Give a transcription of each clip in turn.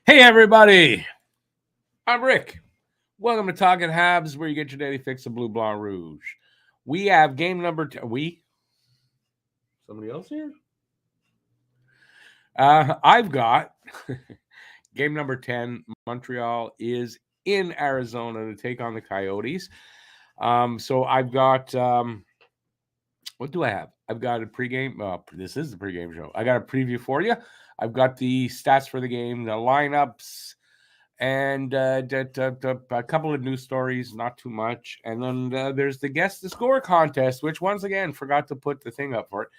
Hey, everybody. I'm Rick. Welcome to Talking Habs, where you get your daily fix of Blue, Blanc, Rouge. We have game number 10. Somebody else here? I've got game number 10. Montreal is in Arizona to take on the Coyotes. So I've got, what do I have? I've got a pregame. This is the pregame show. I got a preview for you. I've got the stats for the game, the lineups, and a couple of news stories, not too much. And then there's the Guess the Score contest, which once again forgot to put the thing up for it.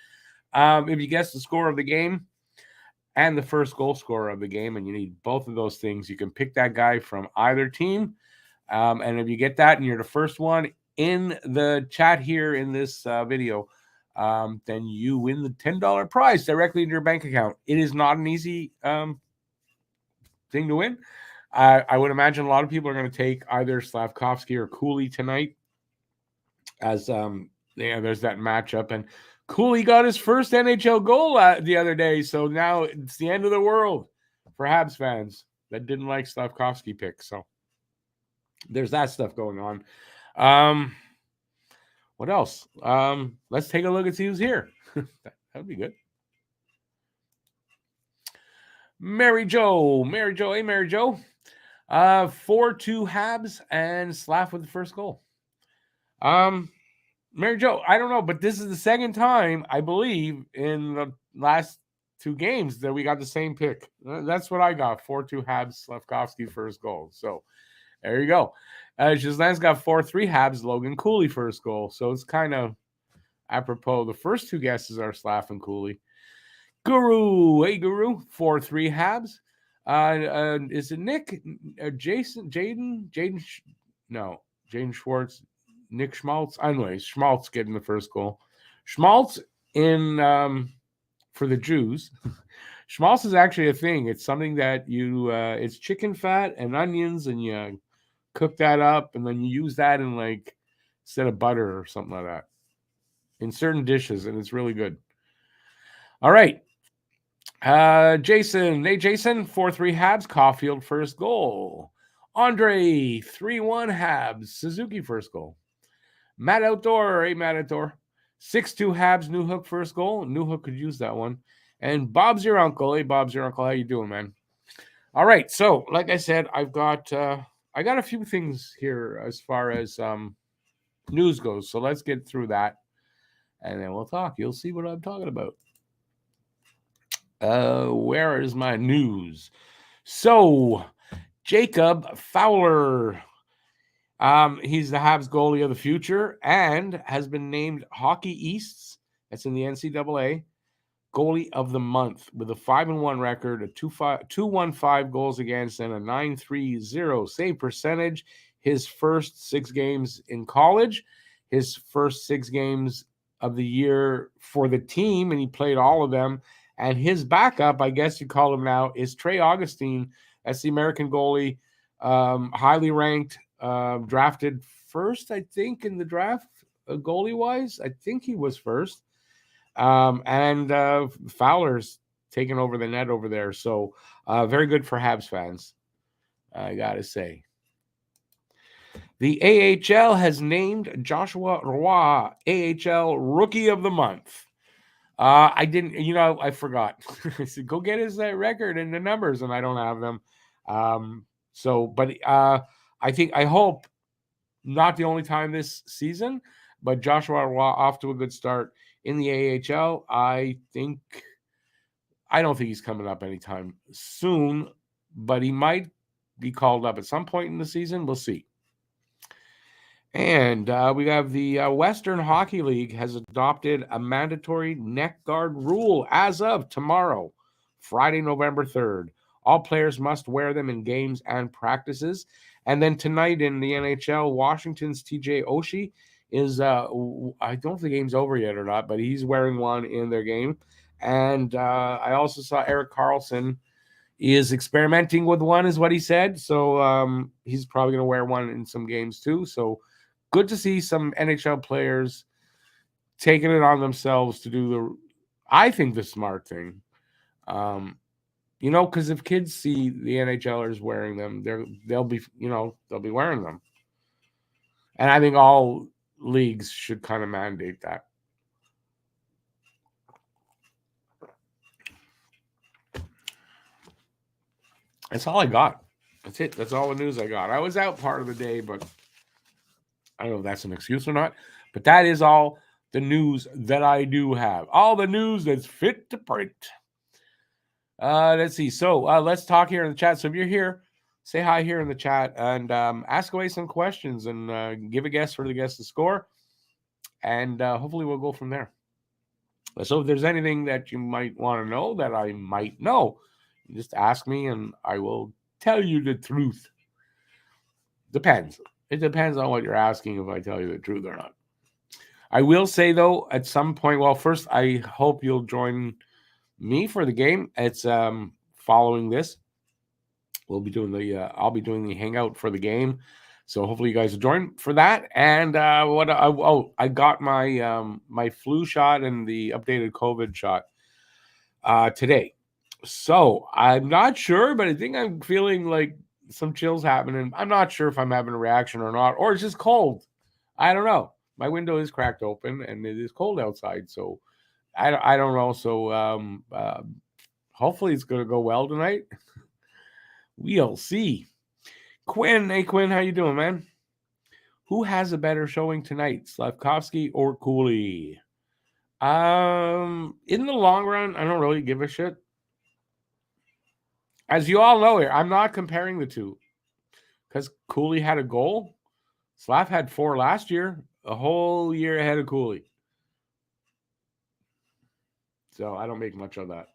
If you guess the score of the game and the first goal scorer of the game, and you need both of those things, you can pick that guy from either team. And if you get that and you're the first one in the chat here in this video, then you win the $10 prize directly in your bank account. It is not an easy thing to win. I would imagine a lot of people are going to take either Slavkovsky or Cooley tonight, as there's that matchup. And Cooley got his first NHL goal the other day, so now it's the end of the world for Habs fans that didn't like Slavkovsky pick. So there's that stuff going on. What else? Let's take a look and see who's here. That would be good. Mary Jo. Hey, Mary Jo. 4-2 Habs and Slav with the first goal. Mary Jo, I don't know, but this is the second time, I believe, in the last two games that we got the same pick. That's what I got. 4-2 Habs, Slavkovsky first goal. So there you go. Ghislaine's got 4-3 Habs, Logan Cooley first goal. So it's kind of apropos. The first two guesses are Slav and Cooley. Guru, hey Guru, 4-3 Habs. Is it Nick? Jaden Schwartz, Nick Schmaltz. Anyways, Schmaltz getting the first goal. Schmaltz in for the Jews. Schmaltz is actually a thing. It's something that it's chicken fat and onions, and you cook that up, and then you use that in instead of butter or something like that in certain dishes, and it's really good. All right. Jason. Hey, Jason. 4-3 Habs. Caulfield first goal. Andre. 3-1 Habs. Suzuki first goal. Matt Outdoor. Hey, Matt Outdoor. 6-2 Habs. Newhook first goal. Newhook could use that one. And Bob's your uncle. Hey, Bob's your uncle. How you doing, man? All right. So, like I said, I got a few things here as far as news goes. So let's get through that, and then we'll talk. You'll see what I'm talking about. Where is my news? So, Jacob Fowler, he's the Habs goalie of the future and has been named Hockey East's, that's in the NCAA, goalie of the month with a 5-1 record, a 2.15 goals against, and a 9.30 save percentage. His first 6 games in college, his first 6 games of the year for the team, and he played all of them. And his backup, I guess you call him now, is Trey Augustine. That's the American goalie, highly ranked, drafted first, I think, in the draft, goalie-wise. I think he was first. And Fowler's taking over the net over there. So very good for Habs fans, I got to say. The AHL has named Joshua Roy AHL Rookie of the Month. I didn't, I forgot. I said, go get his record and the numbers, and I don't have them. I hope not the only time this season, but Joshua Roy off to a good start in the AHL. I don't think he's coming up anytime soon, but he might be called up at some point in the season. We'll see. And we have the Western Hockey League has adopted a mandatory neck guard rule as of tomorrow, Friday, November 3rd. All players must wear them in games and practices. And then tonight in the NHL, Washington's TJ Oshie is, I don't know if the game's over yet or not, but he's wearing one in their game. And I also saw Erik Karlsson is experimenting with one, is what he said. So he's probably going to wear one in some games too. So good to see some NHL players taking it on themselves to do I think the smart thing. You know, because if kids see the NHLers wearing them, they'll be wearing them. And I think all leagues should kind of mandate that. That's all I got. That's it. That's all the news I got. I was out part of the day, but I don't know if that's an excuse or not. But that is all the news that I do have. All the news that's fit to print. Let's see. So let's talk here in the chat. So if you're here, say hi here in the chat and ask away some questions and give a guess for the guess to score. And hopefully we'll go from there. So if there's anything that you might want to know that I might know, just ask me and I will tell you the truth. Depends. It depends on what you're asking if I tell you the truth or not. I will say, though, at some point, well, first, I hope you'll join me for the game. It's following this. We'll be doing I'll be doing the hangout for the game. So hopefully you guys will join for that. And I got my my flu shot and the updated COVID shot today. So I'm not sure, but I think I'm feeling like some chills happening. I'm not sure if I'm having a reaction or not, or it's just cold. I don't know. My window is cracked open and it is cold outside. So I don't know. So hopefully it's going to go well tonight. We'll see. Quinn, hey Quinn, how you doing, man? Who has a better showing tonight, Slavkovsky or Cooley? In the long run, I don't really give a shit. As you all know here, I'm not comparing the two because Cooley had a goal. Slav had 4 last year, a whole year ahead of Cooley. So I don't make much of that.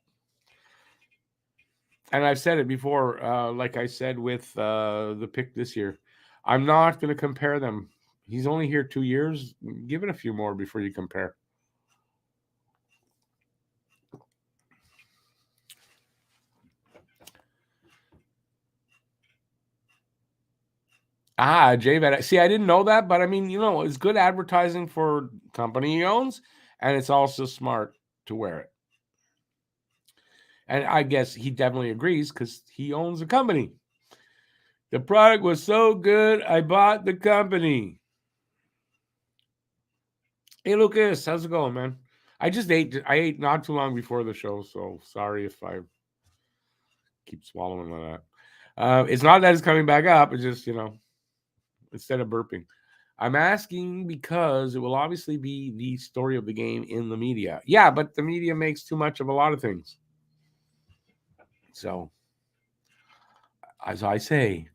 And I've said it before, like I said with the pick this year, I'm not going to compare them. He's only here 2 years. Give it a few more before you compare. JVet. See, I didn't know that, but I mean, it's good advertising for company he owns, and it's also smart to wear it. And I guess he definitely agrees because he owns a company. The product was so good, I bought the company. Hey, Lucas, how's it going, man? I ate not too long before the show, so sorry if I keep swallowing like that. It's not that it's coming back up. It's just, instead of burping. I'm asking because it will obviously be the story of the game in the media. Yeah, but the media makes too much of a lot of things. So, as I say,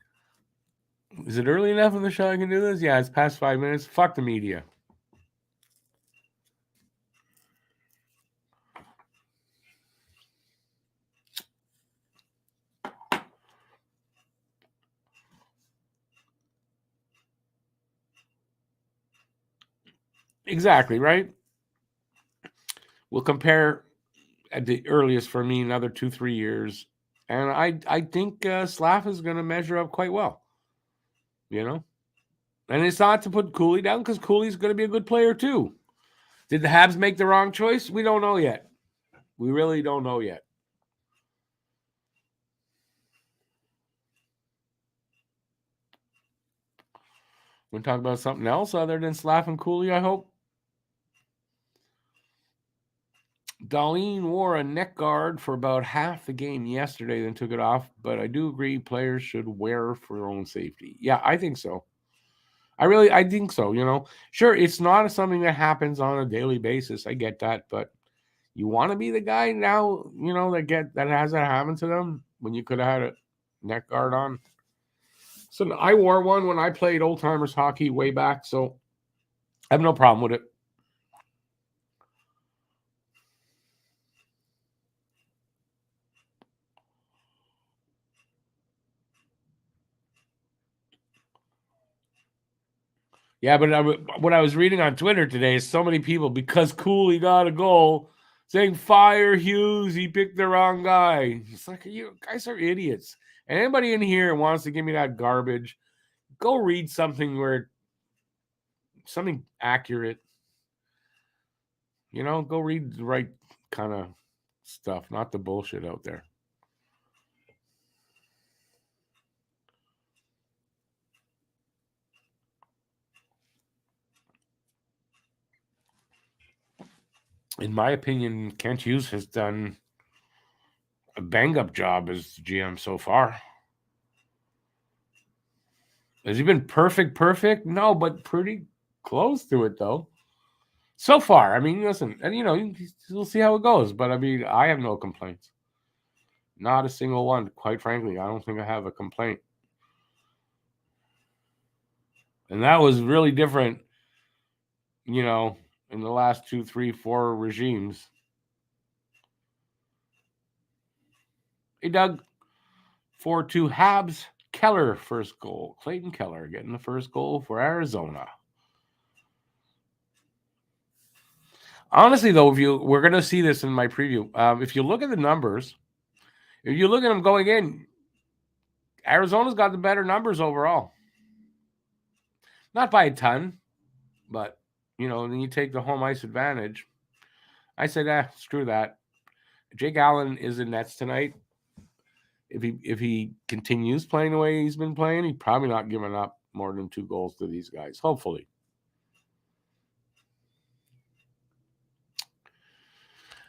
is it early enough in the show I can do this? Yeah, it's past 5 minutes. Fuck the media. Exactly, right? We'll compare at the earliest for me another 2-3 years. And I think Slav is going to measure up quite well. And it's not to put Cooley down because Cooley's going to be a good player too. Did the Habs make the wrong choice? We don't know yet. We really don't know yet. We're talking about something else other than Slav and Cooley, I hope. Darlene wore a neck guard for about half the game yesterday, then took it off. But I do agree players should wear for their own safety. Yeah, I think so. I think so. Sure, it's not something that happens on a daily basis. I get that, but you want to be the guy now, that has that happen to them when you could have had a neck guard on. So I wore one when I played old timers hockey way back, so I have no problem with it. Yeah, but what I was reading on Twitter today is so many people, because Cooley got a goal, saying, fire Hughes, he picked the wrong guy. It's like, you guys are idiots. And anybody in here wants to give me that garbage, go read something something accurate. Go read the right kind of stuff, not the bullshit out there. in my opinion, Kent Hughes has done a bang-up job as GM so far. Has he been perfect? No, but pretty close to it, though. So far, I mean, listen, and we'll see how it goes. But I mean, I have no complaints. Not a single one. Quite frankly, I don't think I have a complaint. And that was really different, in the last 2, 3, 4 regimes. Hey, Doug. 4-2 Habs. Keller, first goal. Clayton Keller getting the first goal for Arizona. Honestly, though, we're going to see this in my preview. If you look at the numbers, if you look at them going in, Arizona's got the better numbers overall. Not by a ton, but, then you take the home ice advantage. I said, screw that. Jake Allen is in nets tonight. If he continues playing the way he's been playing, he's probably not giving up more than 2 goals to these guys, hopefully.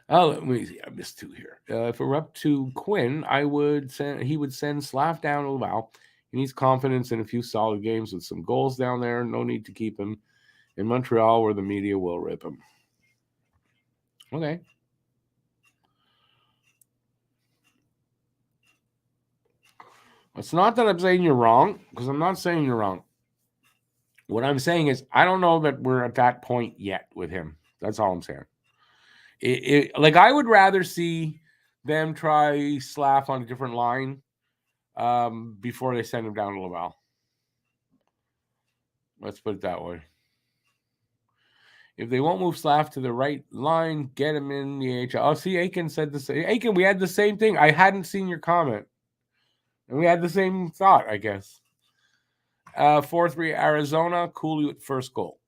Oh, let me see. I missed 2 here. If we're up to Quinn, he would send Slav down to Laval. He needs confidence in a few solid games with some goals down there. No need to keep him in Montreal where the media will rip him. Okay. It's not that I'm saying you're wrong, because I'm not saying you're wrong. What I'm saying is I don't know that we're at that point yet with him. That's all I'm saying. Like, I would rather see them try Slav on a different line before they send him down to Laval. Let's put it that way. If they won't move Slav to the right line, get him in the AHL. Oh, see, Aiken said the same. Aiken, we had the same thing. I hadn't seen your comment. And we had the same thought, I guess. 4-3 Arizona. Cooley with first goal.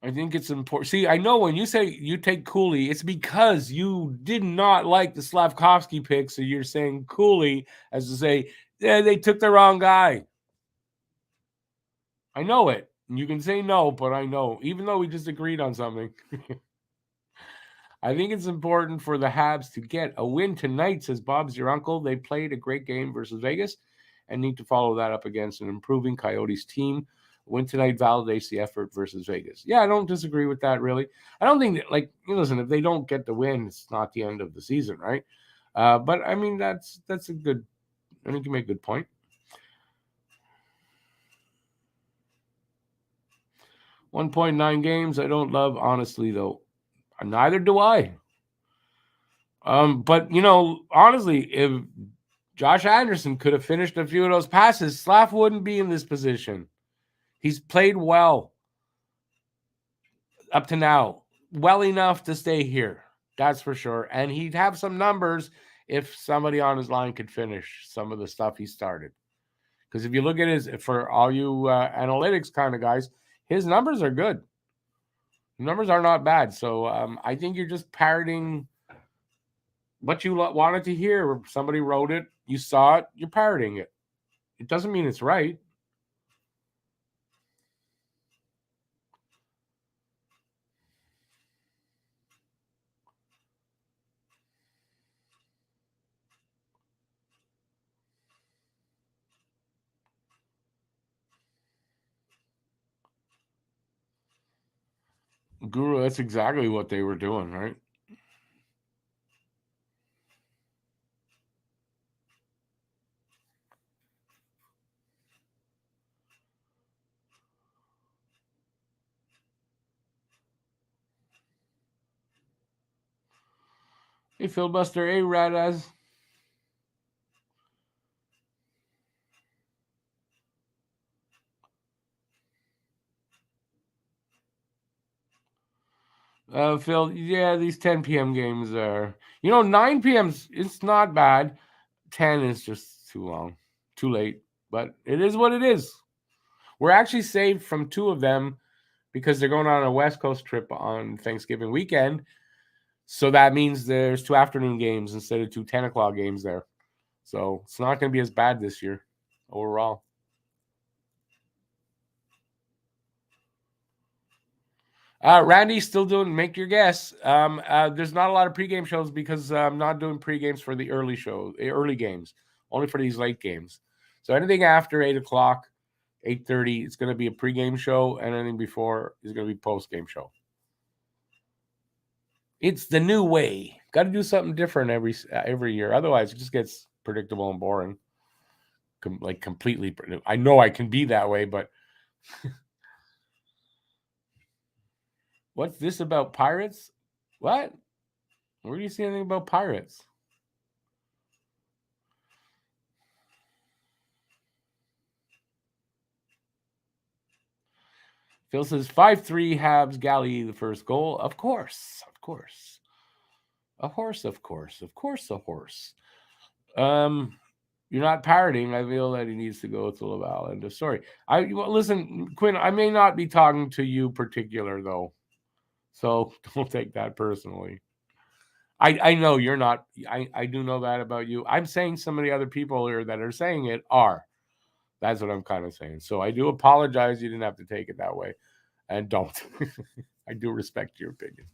I think it's important. See, I know when you say you take Cooley, it's because you did not like the Slavkovsky pick, so you're saying Cooley as to say, yeah, they took the wrong guy. I know it. You can say no, but I know. Even though we just agreed on something. I think it's important for the Habs to get a win tonight, says Bob's your uncle. They played a great game versus Vegas and need to follow that up against an improving Coyotes team. Win tonight validates the effort versus Vegas. Yeah, I don't disagree with that, really. I don't think that, listen, if they don't get the win, it's not the end of the season, right? But, I mean, that's a good – I think you make a good point. 1.9 games I don't love, honestly, though. Neither do I. But, honestly, if Josh Anderson could have finished a few of those passes, Slav wouldn't be in this position. He's played well up to now, well enough to stay here. That's for sure. And he'd have some numbers if somebody on his line could finish some of the stuff he started. Because if you look at for all you analytics kind of guys, his numbers are good. Numbers are not bad. So I think you're just parroting what you wanted to hear. Somebody wrote it, you saw it, you're parroting it. It doesn't mean it's right. Guru, that's exactly what they were doing, right? Hey, Filibuster, hey, Radaz. Phil, yeah, these 10 p.m. games are, 9 p.m. it's not bad. 10 is just too long, too late, but it is what it is. We're actually saved from 2 of them because they're going on a West Coast trip on Thanksgiving weekend. So that means there's 2 afternoon games instead of 2 10 o'clock games there. So it's not going to be as bad this year overall. Randy's still doing Make Your Guess. There's not a lot of pregame shows because I'm not doing pregames for the early games, only for these late games. So anything after 8 o'clock, 8:30, it's going to be a pregame show, and anything before is going to be postgame show. It's the new way. Got to do something different every year. Otherwise, it just gets predictable and boring. Completely. I know I can be that way, but what's this about pirates? What? Where do you see anything about pirates? Phil says 5-3 Habs, Galley the first goal. Of course. A horse. You're not parroting. I feel that he needs to go to Laval. End of story. Listen, Quinn. I may not be talking to you particular though, so don't take that personally. I know you're not. I do know that about you. I'm saying some of the other people here that are saying it are. That's what I'm kind of saying. So I do apologize. You didn't have to take it that way, and don't. I do respect your opinion.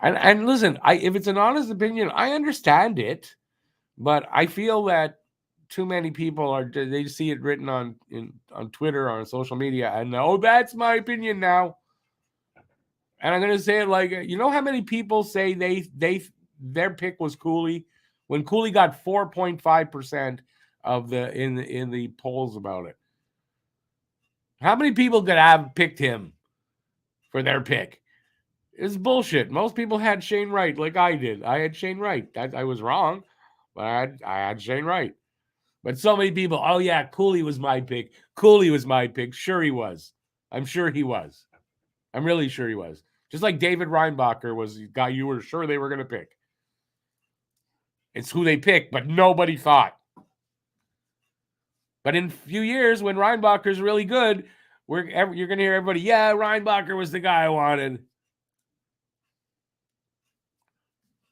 And listen, if it's an honest opinion, I understand it. But I feel that too many people they see it written on Twitter, on social media, and that's my opinion now. And I'm gonna say it like, you know how many people say their pick was Cooley when Cooley got 4.5% of in the polls about it. How many people could have picked him for their pick? It's bullshit. Most people had Shane Wright, like I did. I had Shane Wright. I was wrong. But I had Shane Wright. But so many people, oh yeah, Cooley was my pick. Sure he was. I'm sure he was. I'm really sure he was. Just like David Reinbacher was the guy you were sure they were going to pick. It's who they picked, but nobody thought. But in a few years, when Reinbacher's really good, you're going to hear everybody, yeah, Reinbacher was the guy I wanted.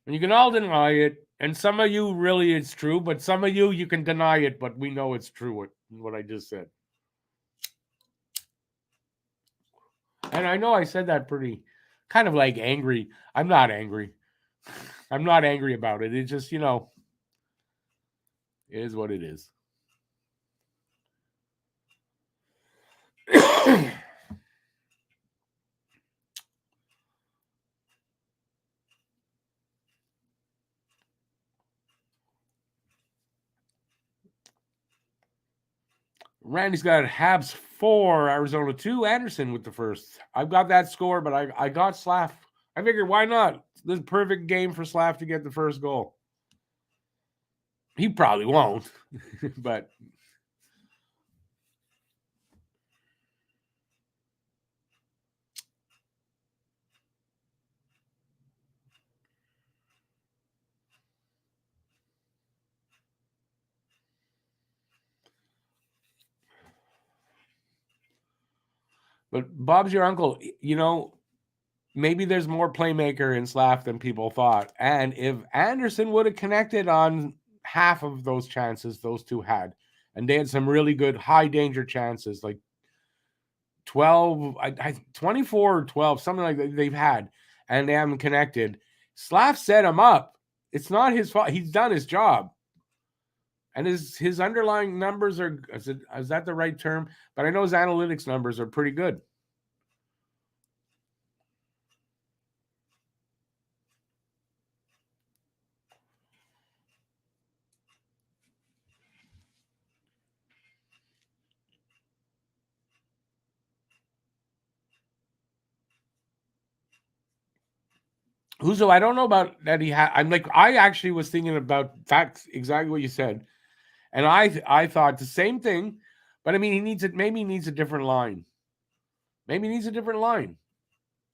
And you can all deny it. And some of you, really, it's true. But some of you can deny it. But we know it's true, what I just said. And I know I said that pretty kind of like angry. I'm not angry. I'm not angry about it. It's just, it is what it is. Randy's got Habs 4, Arizona 2, Anderson with the first. I've got that score, but I got Slav. I figured, why not? This is a perfect game for Slav to get the first goal. He probably won't, but Bob's your uncle. Maybe there's more playmaker in Slav than people thought. And if Anderson would have connected on half of those chances those two had, and they had some really good high danger chances, like 12, 24 or 12, something like that they've had, and they haven't connected. Slav set him up. It's not his fault. He's done his job. And his underlying numbers is that the right term? But I know his analytics numbers are pretty good. Huzo, I don't know about that. I actually was thinking about exactly what you said. And I thought the same thing, but I mean, maybe he needs a different line. Maybe he needs a different line.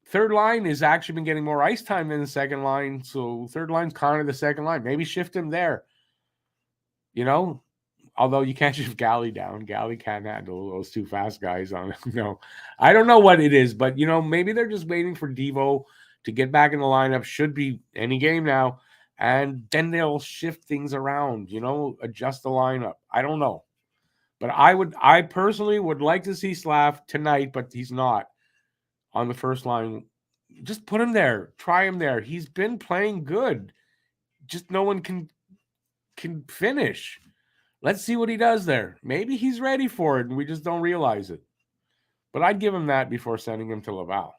Third line has actually been getting more ice time than the second line, so third line's kind of the second line. Maybe shift him there. Although you can't shift Galley down. Galley can't handle those two fast guys on. I don't know what it is, but maybe they're just waiting for Devo to get back in the lineup. Should be any game now. And then they'll shift things around, adjust the lineup. I don't know. But I personally would like to see Slav tonight, but he's not. on the first line. Just put him there. Try him there. He's been playing good. Just no one can finish. Let's see what he does there. Maybe he's ready for it and we just don't realize it. But I'd give him that before sending him to Laval.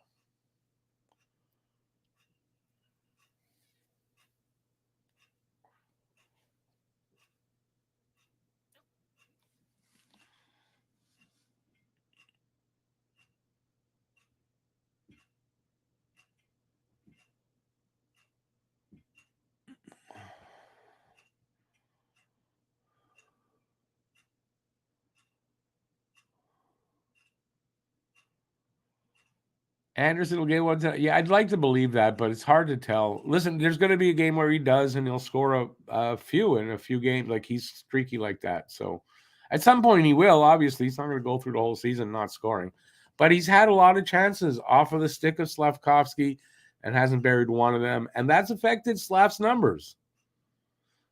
Anderson will get one. Yeah, I'd like to believe that, but it's hard to tell. Listen, there's going to be a game where he does, and he'll score a few in a few games. Like he's streaky like that. So at some point he will. Obviously, he's not going to go through the whole season not scoring, but he's had a lot of chances off of the stick of Slafkovsky and hasn't buried one of them, and that's affected Slav's numbers.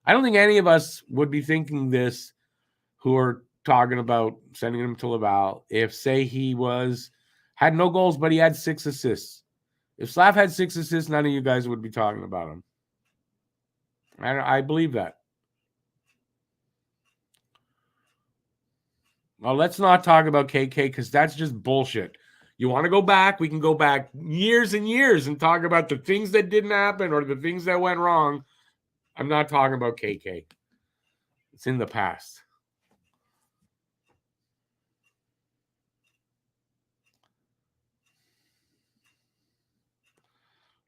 I don't think any of us would be thinking this who are talking about sending him to Laval if, say, he had no goals, but he had 6 assists. If Slav had 6 assists, none of you guys would be talking about him. I believe that. Well, let's not talk about KK because that's just bullshit. You want to go back? We can go back years and years and talk about the things that didn't happen or the things that went wrong. I'm not talking about KK. It's in the past.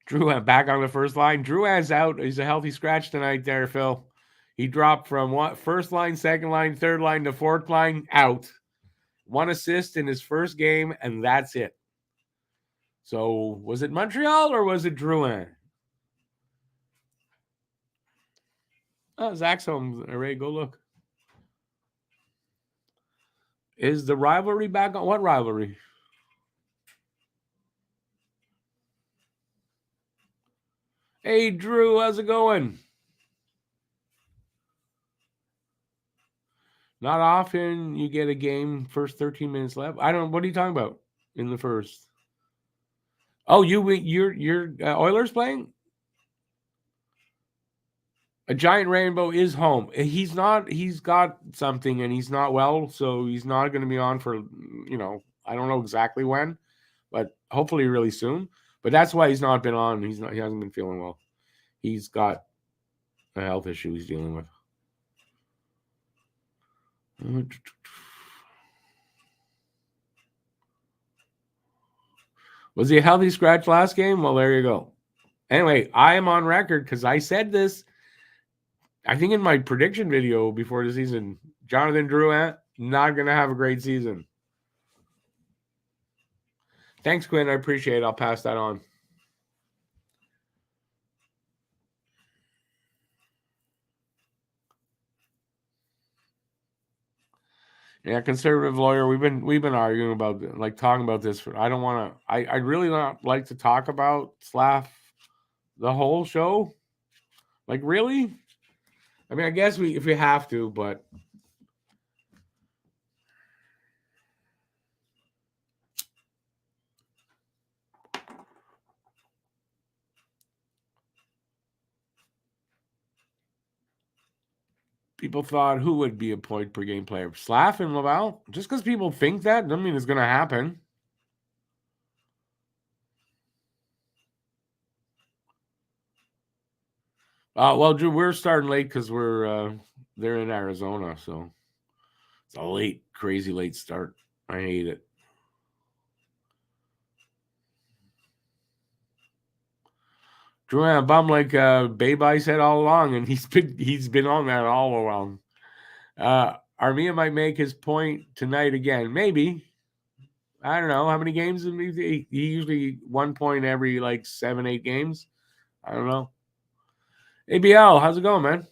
Drouin back on the first line. Drouin's out. He's a healthy scratch tonight there, Phil. He dropped from first line, second line, third line to fourth line, out. 1 assist in his first game, and that's it. So was it Montreal or was it Drouin? Oh, Zach's home. Ray, go look. Is the rivalry back on? What rivalry? Hey, Drew, how's it going? Not often you get a game first 13 minutes left. I don't. What are you talking about in the first? Oh, your Oilers playing? A giant rainbow is home. He's not. He's got something, and he's not well, so he's not going to be on for. I don't know exactly when, but hopefully really soon. But that's why he's not been on. He hasn't been feeling well. He's got a health issue he's dealing with. Was he a healthy scratch last game? Well, there you go. Anyway, I am on record because I said this, I think in my prediction video before the season, Jonathan Drouin, not going to have a great season. Thanks, Quinn. I appreciate it. I'll pass that on. Yeah, conservative lawyer. We've been arguing about talking about this. I don't want to. I really not like to talk about Slav the whole show. Like really? I mean, I guess if we have to, but people thought who would be a point per game player? Slav and Laval? Just because people think that doesn't mean it's going to happen. Well, Drew, we're starting late because they're in Arizona, so it's a crazy late start. I hate it. Drew, I'm bummed like Baby said all along, and he's been on that all along. Armia might make his point tonight again. Maybe. I don't know. How many games? He usually 1 point every 7-8 games. I don't know. ABL, how's it going, man?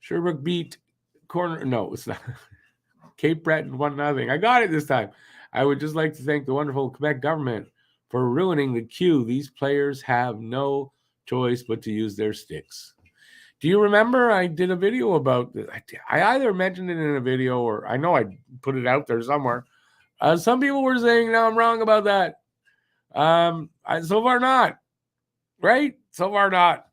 Sherbrooke beat corner. No, it's not. Cape Breton 1-0. I got it this time. I would just like to thank the wonderful Quebec government for ruining the queue. These players have no choice but to use their sticks. Do you remember I did a video about this? I either mentioned it in a video or I know I put it out there somewhere Some people were saying, no, I'm wrong about that. So far not. Right? So far not.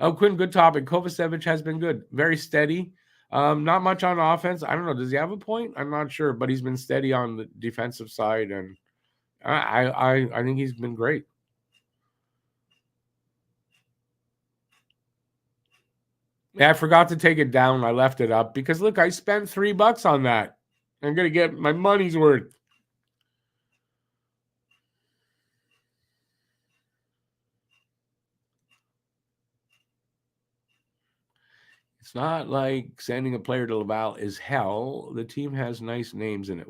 Oh, Quinn, good topic. Kovacevic has been good. Very steady. Not much on offense. I don't know. Does he have a point? I'm not sure, but he's been steady on the defensive side, and I think he's been great. Yeah, I forgot to take it down. I left it up because look, I spent $3 on that. I'm gonna get my money's worth. It's not like sending a player to Laval is hell. The team has nice names in it.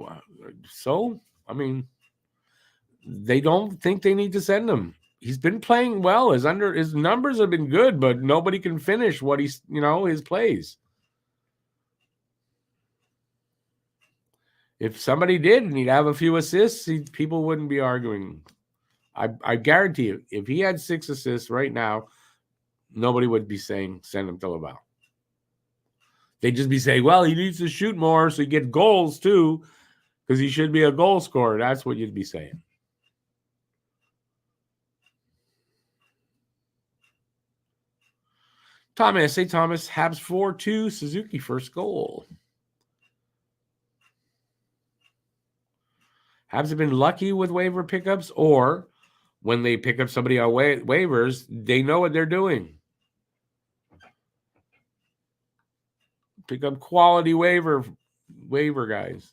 So, I mean, they don't think they need to send him. He's been playing well. His numbers have been good, but nobody can finish what he's, his plays. If somebody did and he'd have a few assists, people wouldn't be arguing. I guarantee you, if he had 6 assists right now, nobody would be saying send him to Laval. They'd just be saying, well, he needs to shoot more so he gets goals too, because he should be a goal scorer. That's what you'd be saying. Thomas, Habs 4-2, Suzuki first goal. Habs have been lucky with waiver pickups, or when they pick up somebody on waivers, they know what they're doing. Pick up quality waiver guys.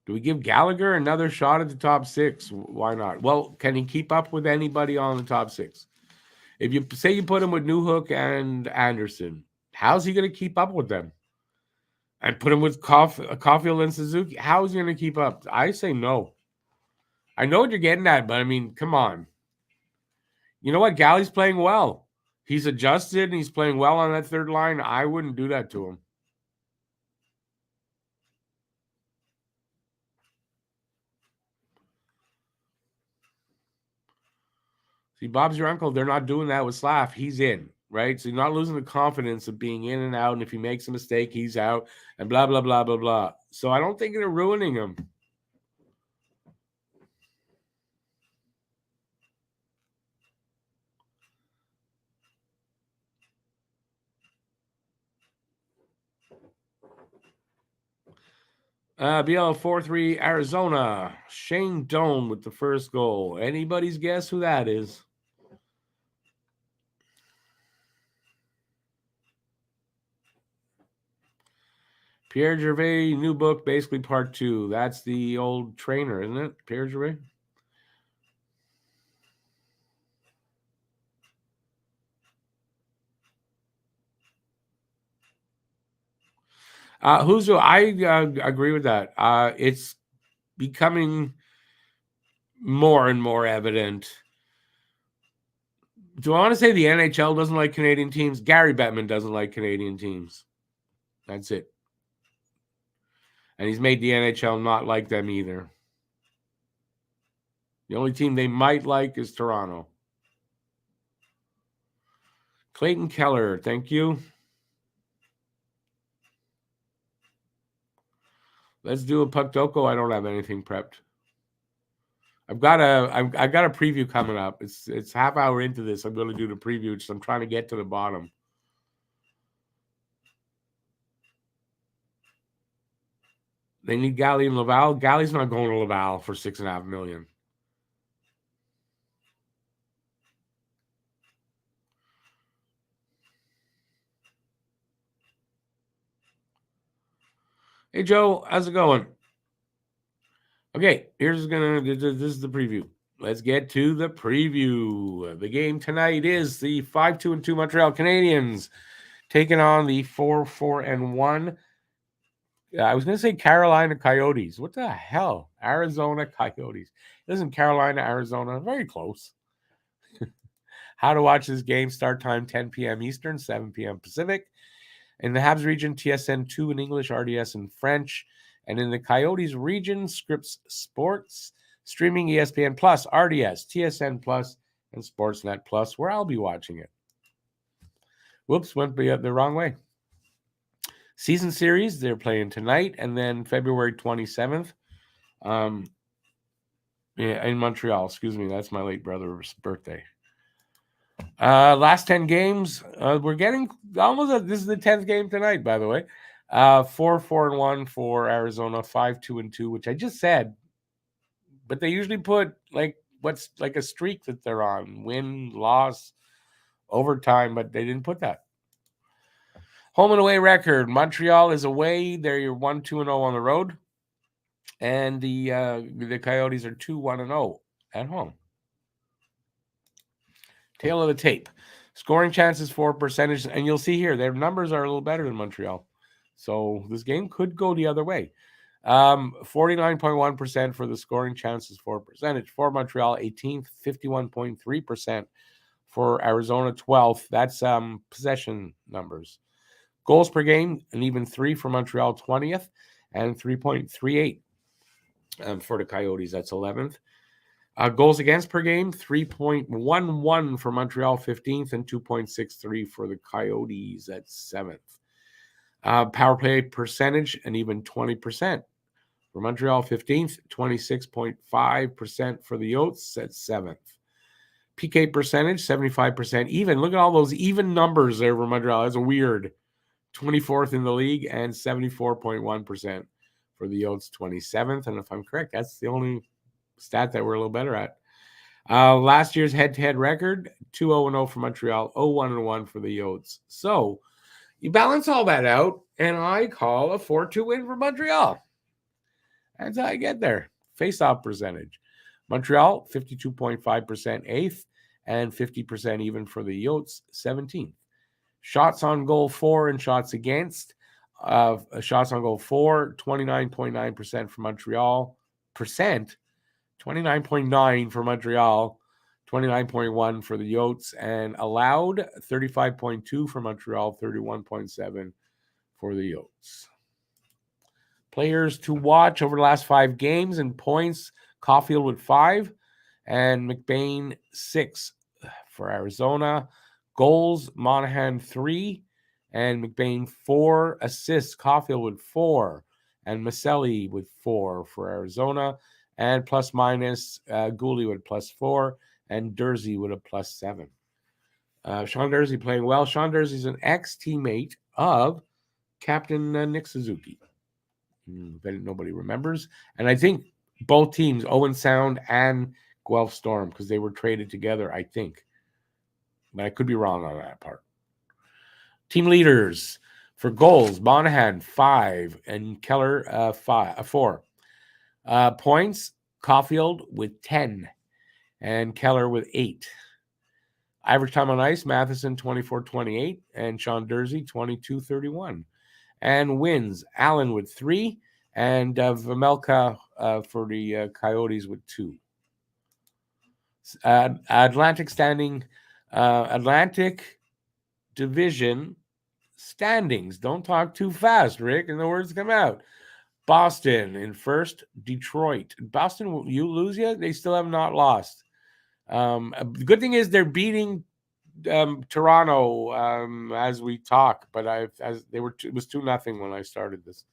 Do we give Gallagher another shot at the top 6? Why not? Well, can he keep up with anybody on the top 6? If you say you put him with Newhook and Anderson, how's he going to keep up with them? And put him with Caulfield and Suzuki, how is he going to keep up? I say no. I know what you're getting at, but I mean, come on. You know what? Galley's playing well. He's adjusted and he's playing well on that third line. I wouldn't do that to him. See, Bob's your uncle. They're not doing that with Slav. He's in, right? So you're not losing the confidence of being in and out. And if he makes a mistake, he's out and blah, blah, blah, blah, blah. So I don't think they're ruining him. BL 4-3 Arizona. Shane Doan with the first goal. Anybody's guess who that is? Pierre Gervais, new book, basically part 2. That's the old trainer, isn't it? Pierre Gervais? I agree with that. It's becoming more and more evident. Do I want to say the NHL doesn't like Canadian teams? Gary Bettman doesn't like Canadian teams. That's it. And he's made the NHL not like them either. The only team they might like is Toronto. Clayton Keller, thank you. Let's do a Puck Doko. I don't have anything prepped. I've got a preview coming up. It's half hour into this. I'm going to do the preview. So I'm trying to get to the bottom. They need Galley and Laval. Galley's not going to Laval for $6.5 million. Hey Joe, how's it going? Okay, this is the preview. Let's get to the preview. The game tonight is the 5-2-2 Montreal Canadiens taking on the 4-4-1. I was going to say Carolina Coyotes. What the hell? Arizona Coyotes. Isn't Carolina, Arizona very close? How to watch this game. Start time 10 p.m. Eastern, 7 p.m. Pacific. In the Habs region, TSN 2 in English, RDS in French. And in the Coyotes region, Scripps Sports, streaming ESPN Plus, RDS, TSN Plus, and Sportsnet Plus, where I'll be watching it. Whoops, went the wrong way. Season series, they're playing tonight, and then February 27th in Montreal. Excuse me, that's my late brother's birthday. Last 10 games, we're getting almost, this is the 10th game tonight, by the way. 4-4-1 for Arizona, 5-2-2, which I just said, but they usually put what's like a streak that they're on, win, loss, overtime, but they didn't put that. Home and away record, Montreal is away. They're 1-2-0 on the road, and the Coyotes are 2-1-0 at home. Tail of the tape. Scoring chances for percentage, and you'll see here, their numbers are a little better than Montreal. So this game could go the other way. 49.1% for the scoring chances for percentage for Montreal, 18th, 51.3% for Arizona, 12th. That's possession numbers. Goals per game, an even 3 for Montreal, 20th, and 3.38 for the Coyotes. That's 11th. Goals against per game, 3.11 for Montreal, 15th, and 2.63 for the Coyotes at 7th. Power play percentage, an even 20% for Montreal, 15th, 26.5% for the Yotes at 7th. PK percentage, 75% even. Look at all those even numbers there for Montreal. That's weird. 24th in the league and 74.1% for the Yotes, 27th. And if I'm correct, that's the only stat that we're a little better at. Last year's head-to-head record, 2-0-0 for Montreal, 0-1-1 for the Yotes. So you balance all that out, and I call a 4-2 win for Montreal. That's how I get there. Face-off percentage. Montreal, 52.5%, 8th, and 50% even for the Yotes, 17th. Shots on goal 4 and shots against. Shots on goal 4, 29.9% for Montreal. 29.9 for Montreal, 29.1 for the Yotes, and allowed 35.2 for Montreal, 31.7 for the Yotes. Players to watch over the last 5 games and points, Caulfield with 5 and McBain 6 for Arizona. Goals, Monahan 3 and McBain 4. Assists, Caulfield with 4 and Maselli with 4 for Arizona. And plus minus, Gooley with +4 and Dursey with a +7. Sean Dursey playing well. Sean Dursey is an ex-teammate of Captain Nick Suzuki. Nobody remembers. And I think both teams, Owen Sound and Guelph Storm, because they were traded together, I think. But I could be wrong on that part. Team leaders for goals, Monahan 5 and Keller 4. Points, Caulfield with 10 and Keller with 8. Average time on ice, Matheson 24-28 and Sean Dursey 22-31. And wins, Allen with 3 and Vamelka for the Coyotes with 2. Atlantic Division standings. Don't talk too fast, Rick, and the words come out. Boston in first, Detroit. Boston, you lose yet? They still have not lost. The good thing is they're beating Toronto as we talk, but it was 2-0 when I started this.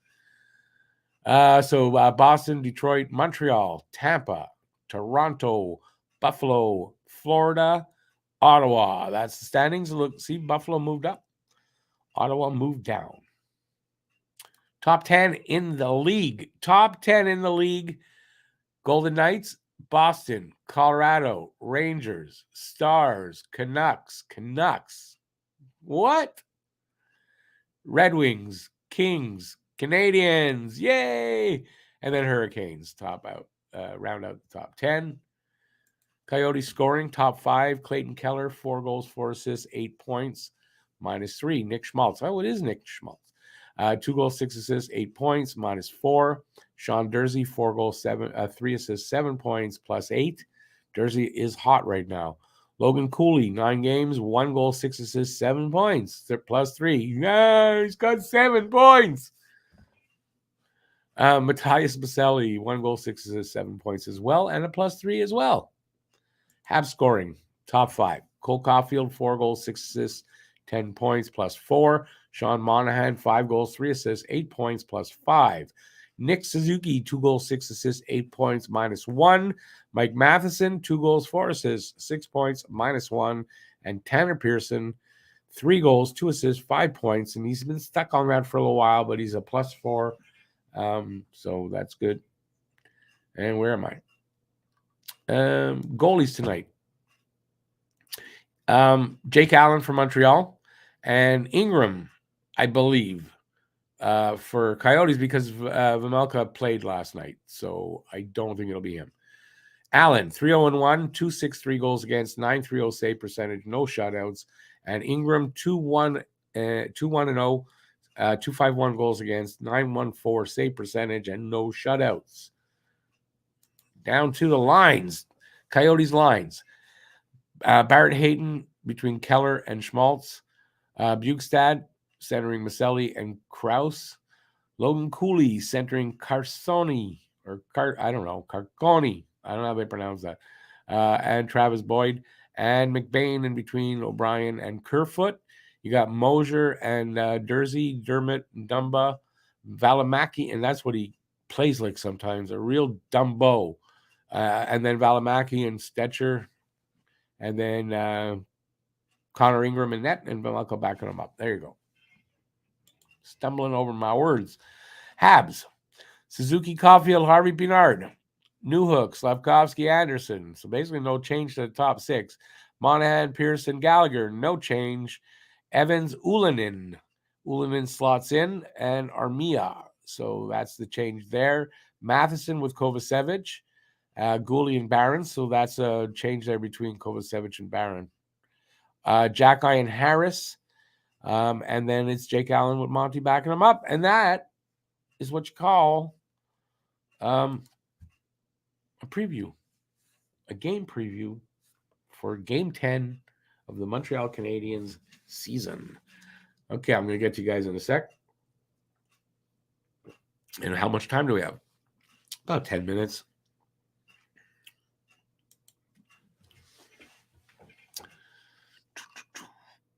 So Boston, Detroit, Montreal, Tampa, Toronto, Buffalo, Florida, Ottawa. That's the standings. Look, see, Buffalo moved up. Ottawa moved down. Top 10 in the league. Top 10 in the league. Golden Knights, Boston, Colorado, Rangers, Stars, Canucks. What? Red Wings, Kings, Canadiens. Yay! And then Hurricanes round out the top 10. Coyotes scoring, top 5. Clayton Keller, 4 goals, 4 assists, 8 points, -3. Nick Schmaltz. Oh, it is Nick Schmaltz. 2 goals, 6 assists, 8 points, -4. Sean Dursey, 4 goals, 3 assists, 7 points, +8. Dursey is hot right now. Logan Cooley, 9 games, 1 goal, 6 assists, 7 points. They're +3. Yeah, he's got 7 points. Matthias Baselli, 1 goal, 6 assists, 7 points as well, and a +3 as well. Habs scoring, top 5. Cole Caulfield, 4 goals, 6 assists, 10 points, +4. Sean Monahan, 5 goals, 3 assists, 8 points, +5. Nick Suzuki, 2 goals, 6 assists, 8 points, -1. Mike Matheson, 2 goals, 4 assists, 6 points, -1. And Tanner Pearson, 3 goals, 2 assists, 5 points. And he's been stuck on that for a little while, but he's a +4. So that's good. And where am I? Goalies tonight. Jake Allen from Montreal and Ingram, I believe, for Coyotes because Vejmelka played last night. So I don't think it'll be him. Allen, 3-0-1, 2.63 goals against, 9.30 save percentage, no shutouts. And Ingram, 2-1-0, 2.51 goals against, 9.14 save percentage, and no shutouts. Down to the lines. Coyotes lines. Barrett Hayton between Keller and Schmaltz. Bukestad centering Maselli and Krause. Logan Cooley centering Carconi. I don't know how they pronounce that. And Travis Boyd. And McBain in between O'Brien and Kerfoot. You got Mosier and Dursey, Dermott, Dumba, Valimaki, and that's what he plays like sometimes, a real Dumbo. And then Valimaki and Stetcher. And then Connor Ingram and net, and Vejmelka backing them up. There you go. Stumbling over my words. Habs. Suzuki, Caulfield, Harvey Pinard. Newhook, Slavkovsky, Anderson. So basically no change to the top 6. Monahan, Pearson, Gallagher. No change. Evans, Ullinen. Ullinen slots in. And Armia. So that's the change there. Matheson with Kovacevic. Gooley and Barron. So that's a change there between Kovacevic and Barron. Jacky and Harris. And then it's Jake Allen with Monty backing him up. And that is what you call a preview, a game preview for Game 10 of the Montreal Canadiens season. Okay, I'm going to get to you guys in a sec. And how much time do we have? About 10 minutes.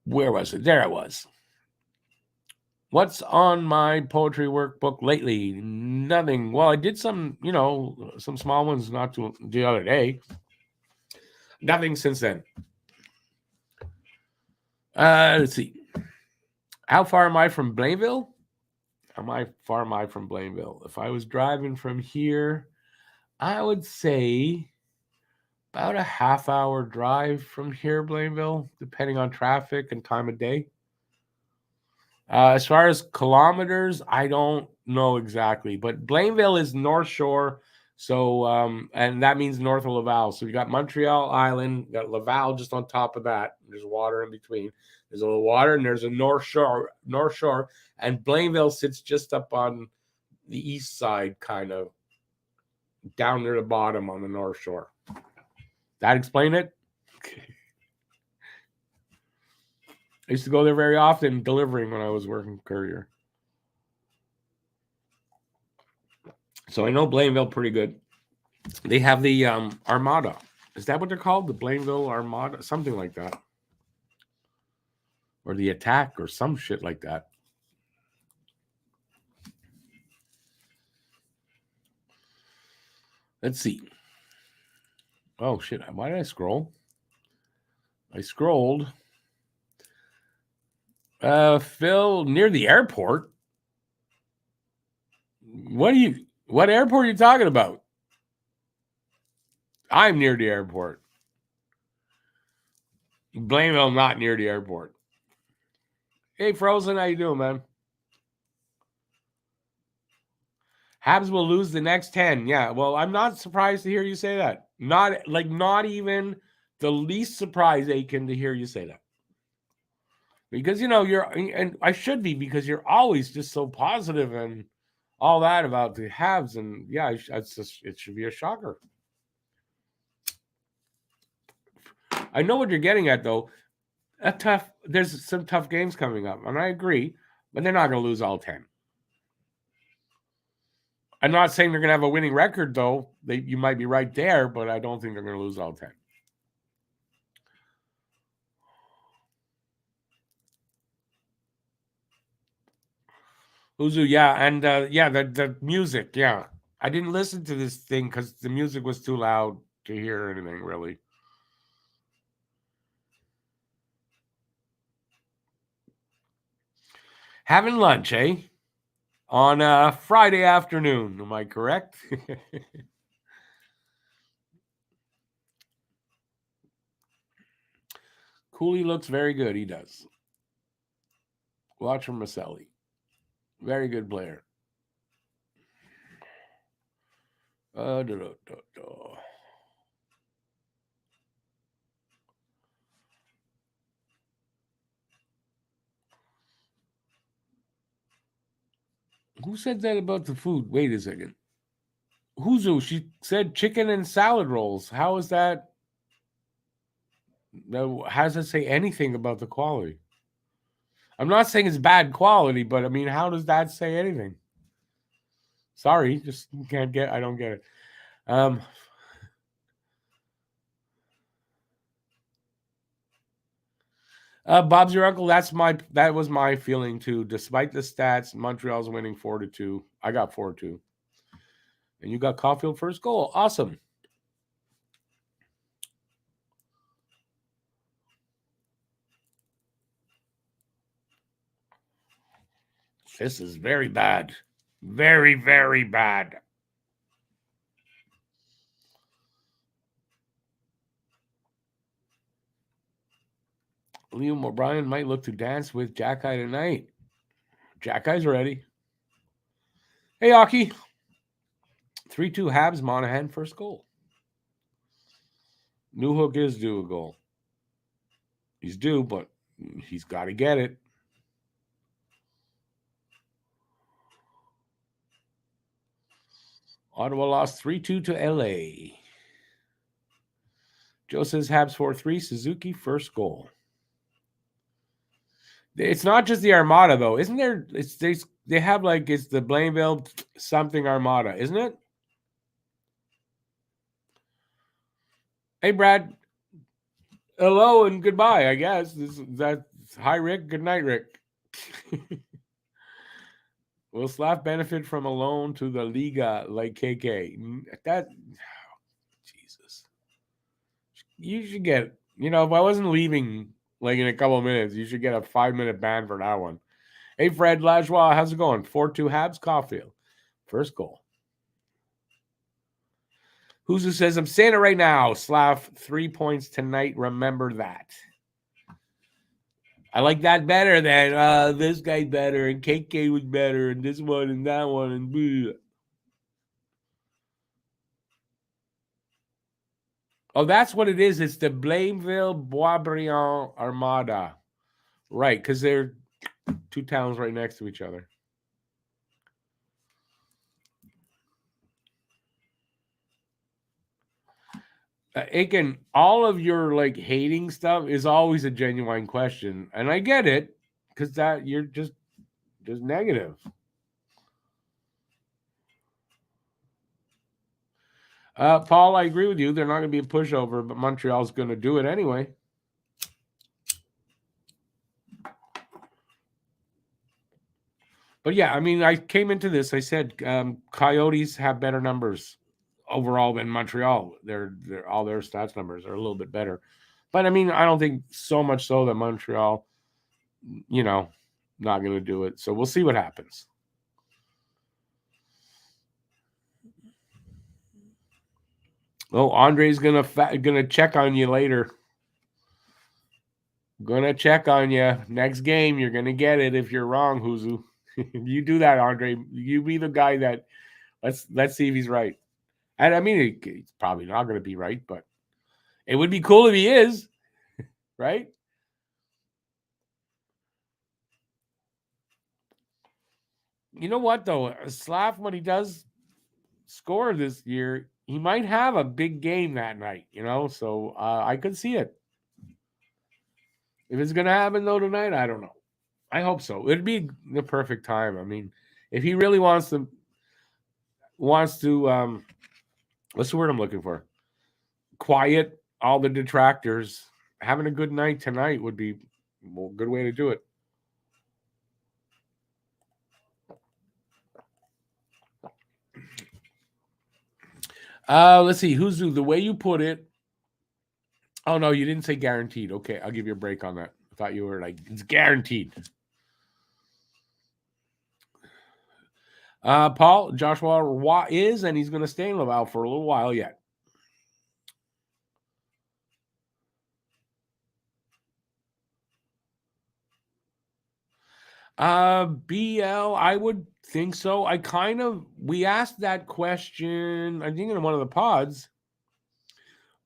Where was it? There it was. What's on my poetry workbook lately? Nothing. Well, I did some, some small ones not too the other day. Nothing since then. Let's see. How far am I from Blainville? How far am I from Blainville? If I was driving from here, I would say about a half-hour drive from here, Blainville, depending on traffic and time of day. As far as kilometers, I don't know exactly, but Blainville is North Shore, so and that means north of Laval. So you got Montreal Island, you got Laval just on top of that. There's water in between. There's a little water, and there's a North Shore, and Blainville sits just up on the east side, kind of down near the bottom on the North Shore. That explain it? I used to go there very often delivering when I was working courier. So I know Blainville pretty good. They have the Armada. Is that what they're called? The Blainville Armada? Something like that. Or the Attack or some shit like that. Let's see. Oh, shit. Why did I scroll? I scrolled. Phil, near the airport. What airport are you talking about? I'm near the airport. Blainville, not near the airport. Hey, Frozen, how you doing, man? Habs will lose the next 10. Yeah, well, I'm not surprised to hear you say that. Not even the least surprised, Aiken, to hear you say that. Because, and I should be, because you're always just so positive and all that about the Habs. And yeah, it should be a shocker. I know what you're getting at, though. There's some tough games coming up, and I agree, but they're not going to lose all 10. I'm not saying they're going to have a winning record, though. You might be right there, but I don't think they're going to lose all 10. Uzu, yeah, and the music, yeah. I didn't listen to this thing because the music was too loud to hear anything, really. Having lunch, eh? On a Friday afternoon, am I correct? Cooley looks very good, he does. Watch from Maselli. Very good player. Who said that about the food? Wait a second. Huzu, she said chicken and salad rolls. How is that? How does it say anything about the quality? I'm not saying it's bad quality, but I mean, how does that say anything? Sorry, just can't get. I don't get it. Bob's your uncle. That was my feeling too. Despite the stats, Montreal's winning 4-2. I got 4-2, and you got Caulfield first goal. Awesome. This is very bad. Very, very bad. Liam O'Brien might look to dance with Jack Eye tonight. Jack Eye's ready. Hey, Aki. 3-2 Habs, Monahan, first goal. Newhook is due a goal. He's due, but he's got to get it. Ottawa lost 3-2 to LA. Joe says Habs 4-3, Suzuki, first goal. It's not just the Armada, though. Isn't there? They have it's the Blainville something Armada, isn't it? Hey, Brad. Hello and goodbye, I guess. That's hi, Rick. Good night, Rick. Will Slav benefit from a loan to the Liga like KK? Jesus. You should get, if I wasn't leaving in a couple of minutes, you should get a 5-minute ban for that one. Hey, Fred Lajoie, how's it going? 4-2 Habs, Caulfield. First goal. Who's says, I'm saying it right now. Slav, 3 points tonight. Remember that. I like that better than this guy's better and KK was better and this one and that one and blah. Oh, that's what it is. It's the Blainville Boisbriand Armada. Right, because they're two towns right next to each other. Aiken, all of your hating stuff is always a genuine question, and I get it because that you're just negative. Paul, I agree with you. They're not going to be a pushover, but Montreal's going to do it anyway. But yeah, I mean, I came into this. I said Coyotes have better numbers overall than Montreal. They're all their stats numbers are a little bit better. But I mean, I don't think so much so that Montreal, not going to do it. So we'll see what happens. Oh, Andre's gonna check on you later. Gonna check on you next game. You're gonna get it if you're wrong, Huzu. You do that, Andre. You be the guy that let's see if he's right. And I mean, he's probably not going to be right, but it would be cool if he is, right? You know what, though? Slav, when he does score this year, he might have a big game that night, so I could see it. If it's going to happen, though, tonight, I don't know. I hope so. It'd be the perfect time. I mean, if he really wants to, what's the word I'm looking for? Quiet all the detractors. Having a good night tonight would be a good way to do it. Let's see. Who's the way you put it? Oh, no, you didn't say guaranteed. Okay, I'll give you a break on that. I thought you were like, it's guaranteed. Paul, Joshua is, and he's going to stay in Laval for a little while yet. BL, I would think so. We asked that question, I think, in one of the pods.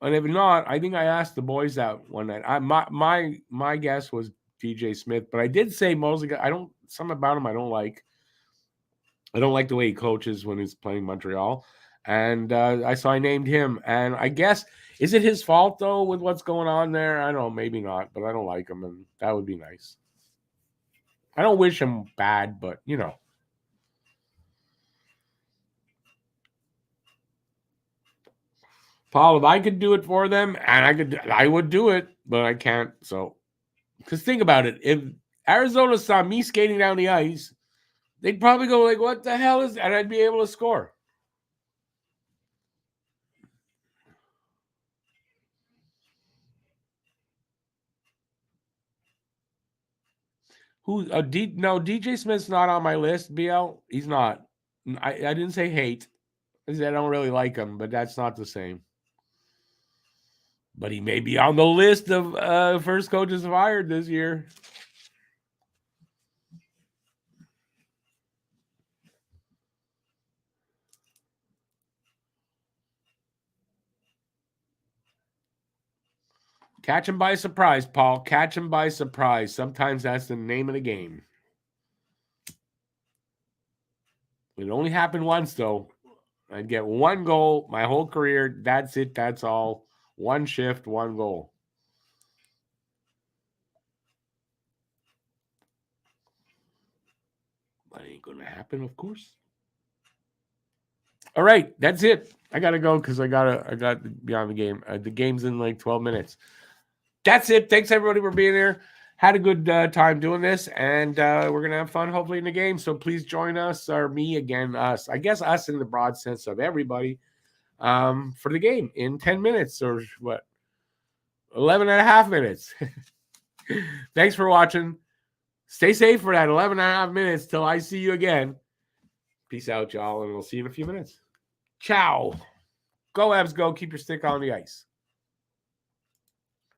And if not, I think I asked the boys that one night. My guess was DJ Smith, but I did say mostly. Something about him I don't like. I don't like the way he coaches when he's playing Montreal, and I named him. And I guess, is it his fault though with what's going on there? I don't know, maybe not, but I don't like him, and that would be nice. I don't wish him bad, but you know. Paul, if I could do it for them, and I would do it, but I can't. So, because think about it, if Arizona saw me skating down the ice, they'd probably go like, "What the hell is?" And I'd be able to score. Who? No, DJ Smith's not on my list. BL, he's not. I didn't say hate. I said I don't really like him, but that's not the same. But he may be on the list of first coaches fired this year. Catch him by surprise, Paul. Catch him by surprise. Sometimes that's the name of the game. It only happened once, though. I'd get one goal my whole career. That's it. That's all. One shift, one goal. That ain't going to happen, of course. All right, that's it. I got to go because I got to be on the game. The game's in like 12 minutes. That's it. Thanks, everybody, for being here. Had a good time doing this, and we're going to have fun, hopefully, in the game. So please join us, or me again, us. I guess us in the broad sense of everybody for the game in 10 minutes or what? 11 and a half minutes. Thanks for watching. Stay safe for that 11 and a half minutes till I see you again. Peace out, y'all, and we'll see you in a few minutes. Ciao. Go, Habs, go. Keep your stick on the ice.